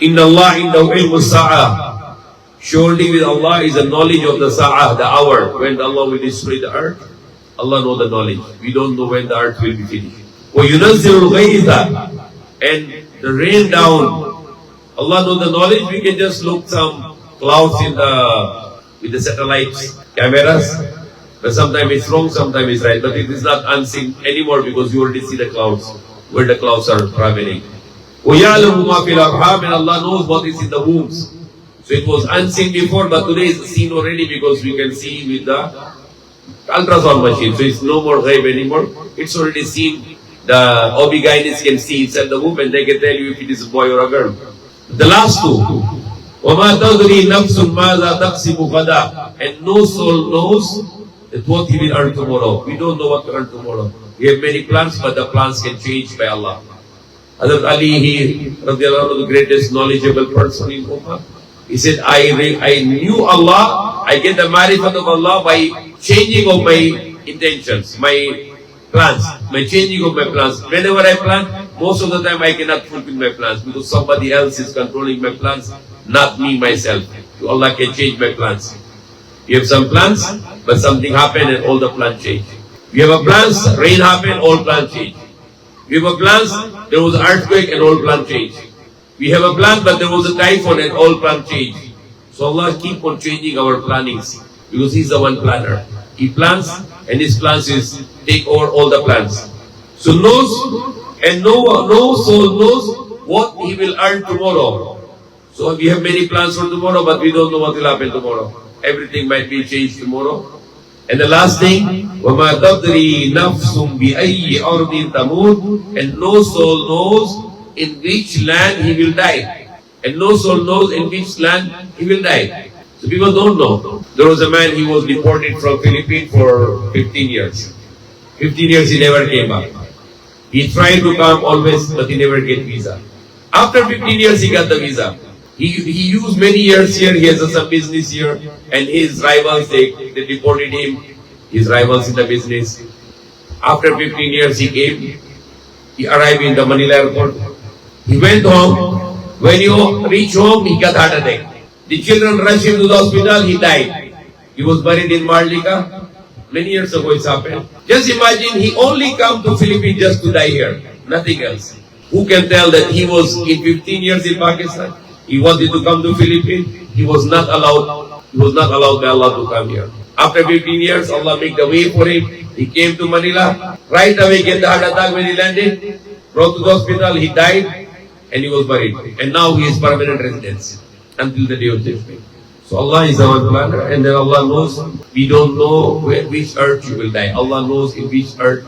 Inna Allah indahu ilmu sa'ah. Surely with Allah is the knowledge of the sa'ah, the hour, when Allah will destroy the earth. Allah knows the knowledge. We don't know when the earth will be finished. وَيُنَزِّلُ الْغَيْثَ. And the rain down. Allah knows the knowledge. We can just look some clouds with the satellites, cameras. But sometimes it's wrong, sometimes it's right. But it is not unseen anymore because you already see the clouds, where the clouds are traveling. وَيَعْلَمُ مَا فِي الْأَرْحَامِ. And Allah knows what is in the wombs. So it was unseen before, but today it's seen already because we can see with the ultrasound machine. So it's no more ghaib anymore. It's already seen. The OB-GYNs can see inside the womb and they can tell you if it is a boy or a girl. The last two. وَمَا تَدْرِي نَفْسٌ مَاذَا تَكْسِبُ غَدًا. And no soul knows that what he will earn tomorrow. We don't know what to earn tomorrow. We have many plans, but the plans can change by Allah. Hazrat Ali, the greatest knowledgeable person in Ummah, he said, I knew Allah, I get the marifat of Allah by changing of my intentions, my plans, my changing of my plans. Whenever I plan, most of the time I cannot fulfill my plans because somebody else is controlling my plans, not me myself. So Allah can change my plans. You have some plans, but something happened and all the plans change. You have a plans, rain happened, all plans change. You have a plans, there was an earthquake and all plans change. We have a plan, but there was a typhoon and all plans change. So Allah keep on changing our plannings because He's the one planner. He plans and His plans is take over all the plans. So knows and no soul knows what he will earn tomorrow. So we have many plans for tomorrow, but we don't know what will happen tomorrow. Everything might be changed tomorrow. And the last thing, وَمَا تَدْرِي نَفْسٌ بِأَيِّ أَرْضٍ تَمُوتُ. And no soul knows in which land he will die. And no soul knows in which land he will die. So people don't know. There was a man, he was deported from Philippines for 15 years. 15 years he never came back. He tried to come always, but he never get visa. After 15 years he got the visa. He used many years here, he has some business here, and his rivals, they deported him, his rivals in the business. After 15 years he came, he arrived in the Manila airport. He went home. When he reached home, he got heart attack. The children rushed him to the hospital, he died. He was buried in Marlica. Many years ago it's happened. Just imagine, he only come to Philippines just to die here, nothing else. Who can tell that he was in 15 years in Pakistan? He wanted to come to Philippines. He was not allowed. He was not allowed by Allah to come here. After 15 years, Allah made the way for him. He came to Manila. Right away, get the heart attack when he landed. Brought to the hospital. He died, and he was buried. And now he is permanent residence until the day of judgment. So Allah is our planner, and then Allah knows. We don't know which earth you will die. Allah knows in which earth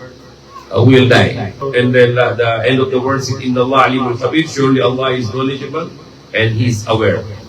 we will die. And then the end of the verse is, Inna Allah alimul khabir. Surely Allah is knowledgeable and He's aware.